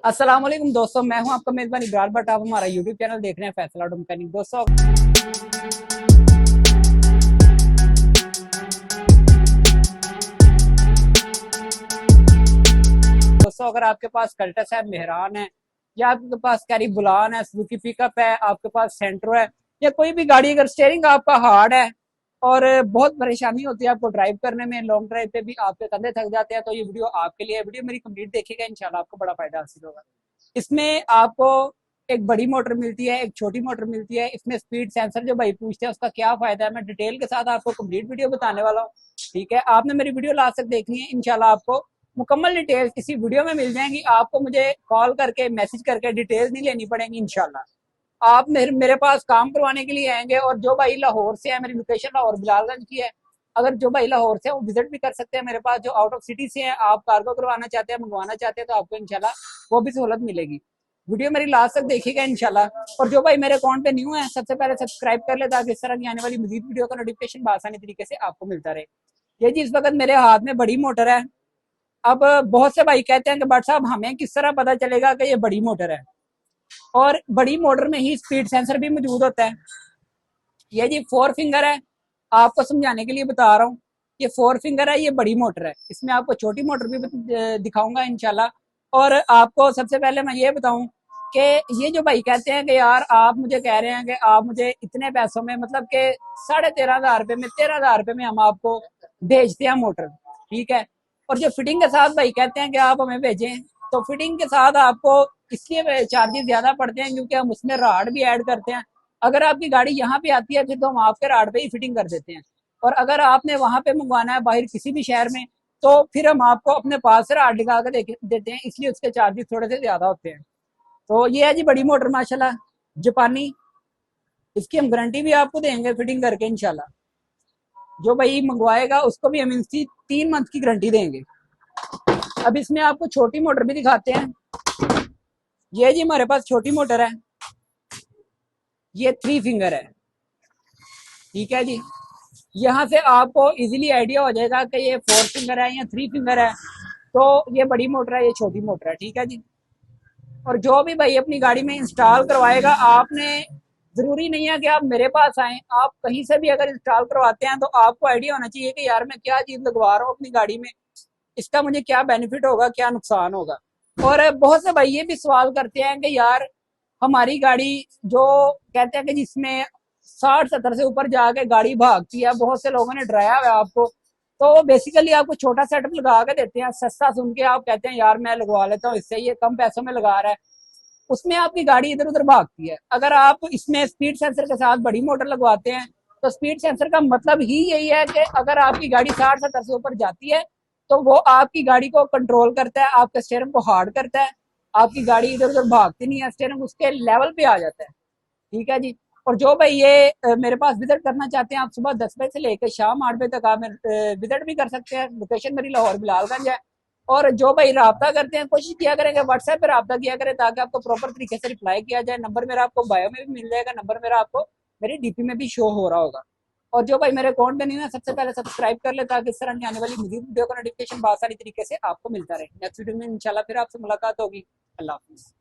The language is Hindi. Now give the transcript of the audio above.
अस्सलाम वालेकुम दोस्तों, मैं हूं आपका मेजबान इब्रार भट्ट। आप हमारा यूट्यूब चैनल देख रहे हैं फैसल ऑटो मैकेनिक। दोस्तों अगर आपके पास कल्टस है, मेहरान है, या आपके पास कैरी बुलान है, सुजुकी पिकअप है, आपके पास सेंट्रो है, या कोई भी गाड़ी अगर स्टेयरिंग आपका हार्ड है और बहुत परेशानी होती है आपको ड्राइव करने में, लॉन्ग ड्राइव पे भी आपके कंधे थक जाते हैं, तो ये वीडियो आपके लिए। वीडियो मेरी कंप्लीट देखिएगा, इंशाल्लाह आपको बड़ा फायदा हासिल होगा। इसमें आपको एक बड़ी मोटर मिलती है, एक छोटी मोटर मिलती है। इसमें स्पीड सेंसर जो भाई पूछते हैं उसका क्या फायदा है, मैं डिटेल के साथ आपको कंप्लीट वीडियो बताने वाला हूँ। ठीक है, आपने मेरी वीडियो लास्ट तक देखनी है, इंशाल्लाह आपको मुकम्मल डिटेल्स इसी वीडियो में मिल जाएंगी। आपको मुझे कॉल करके मैसेज करके डिटेल्स नहीं लेनी पड़ेंगी। इंशाल्लाह आप मेरे पास काम करवाने के लिए आएंगे। और जो भाई लाहौर से है, मेरी लोकेशन लाहौर बिलालगंज की है। अगर जो भाई लाहौर से है वो विजिट भी कर सकते हैं मेरे पास। जो आउट ऑफ सिटी से हैं, आप कार्गो करवाना चाहते हैं, मंगवाना चाहते हैं, तो आपको इंशाल्लाह वो भी सहूलत मिलेगी। वीडियो मेरी लास्ट तक देखिएगा इंशाल्लाह। और जो भाई मेरे अकाउंट पे न्यू है, सबसे पहले सब्सक्राइब कर ले, ताकि इस तरह की आने वाली मजीद वीडियो का नोटिफिकेशन आसानी तरीके से आपको मिलता रहे। ये जी इस वक्त मेरे हाथ में बड़ी मोटर है। अब बहुत से भाई कहते हैं कि बट साहब हमें किस तरह पता चलेगा कि ये बड़ी मोटर है। और बड़ी मोटर में ही स्पीड सेंसर भी मौजूद होता है। ये जी 4 फिंगर है, आपको समझाने के लिए बता रहा हूँ। ये 4 फिंगर है, ये बड़ी मोटर है। इसमें आपको छोटी मोटर भी दिखाऊंगा इंशाल्लाह। और आपको सबसे पहले मैं ये बताऊं कि ये जो भाई कहते हैं कि यार आप मुझे कह रहे हैं कि आप मुझे इतने पैसों में, मतलब कि 13,500 रुपये में, 13,000 रुपये में हम आपको भेजते हैं मोटर। ठीक है। और जो फिटिंग के साथ भाई कहते हैं कि आप हमें भेजें, तो फिटिंग के साथ आपको इसलिए चार्जेस ज्यादा पड़ते हैं क्योंकि हम उसमें राड भी ऐड करते हैं। अगर आपकी गाड़ी यहाँ पे आती है फिर तो हम आपके राड पे ही फिटिंग कर देते हैं। और अगर आपने वहां पे मंगवाना है बाहर किसी भी शहर में, तो फिर हम आपको अपने पास से राड निकाल के देते हैं, इसलिए उसके चार्जेस थोड़े से ज्यादा होते हैं। तो ये है जी बड़ी मोटर माशाल्लाह जापानी। इसकी हम गारंटी भी आपको देंगे फिटिंग करके इंशाल्लाह। जो भाई मंगवाएगा उसको भी हम इसकी 3 मंथ की गारंटी देंगे। अब इसमें आपको छोटी मोटर भी दिखाते हैं। ये जी हमारे पास छोटी मोटर है, ये 3 फिंगर है। ठीक है जी। यहाँ से आपको इजीली आइडिया हो जाएगा कि ये 4 फिंगर है या 3 फिंगर है। तो ये बड़ी मोटर है, ये छोटी मोटर है। ठीक है जी। और जो भी भाई अपनी गाड़ी में इंस्टॉल करवाएगा, आपने जरूरी नहीं है कि आप मेरे पास आए, आप कहीं से भी अगर इंस्टॉल करवाते हैं तो आपको आइडिया होना चाहिए कि यार मैं क्या चीज लगवा रहा हूँ अपनी गाड़ी में, इसका मुझे क्या बेनिफिट होगा, क्या नुकसान होगा। और बहुत से भाई ये भी सवाल करते हैं कि यार हमारी गाड़ी जो कहते हैं कि जिसमें 60-70 से ऊपर जाके गाड़ी भागती है, बहुत से लोगों ने डराया हुआ है आपको। तो बेसिकली आपको छोटा सेटअप लगा के देते हैं, सस्ता सुन के आप कहते हैं यार मैं लगवा लेता हूँ इससे, ये कम पैसों में लगा रहा है। उसमें आपकी गाड़ी इधर उधर भागती है। अगर आप इसमें स्पीड सेंसर के साथ बड़ी मोटर लगवाते हैं, तो स्पीड सेंसर का मतलब ही यही है कि अगर आपकी गाड़ी 60-70 से ऊपर जाती है, तो वो आपकी गाड़ी को कंट्रोल करता है, आपके स्टीयरिंग को हार्ड करता है, आपकी गाड़ी इधर उधर भागती नहीं है, स्टीयरिंग उसके लेवल पे आ जाता है। ठीक है जी। और जो भाई ये मेरे पास विजिट करना चाहते हैं, आप सुबह 10 बजे से लेकर शाम 8 बजे तक आप विजिट भी कर सकते हैं। लोकेशन मेरी लाहौर बिलालगंज है। और जो भाई रब्ता करते हैं, कोशिश किया करेंगे व्हाट्सएप पे रब्ता किया करें, ताकि आपको प्रॉपर तरीके से रिप्लाई किया जाए। नंबर मेरा आपको बायो में भी मिल जाएगा, नंबर मेरा आपको मेरी डीपी में भी शो हो रहा होगा। और जो भाई मेरे अकाउंट में नहीं है, सबसे पहले सब्सक्राइब कर ले, ताकि इस तरह की आने वाली मजीद वीडियो का नोटिफिकेशन आसानी तरीके से आपको मिलता रहे। नेक्स्ट वीडियो में इंशाल्लाह फिर आपसे मुलाकात होगी। अल्लाह हाफिज़।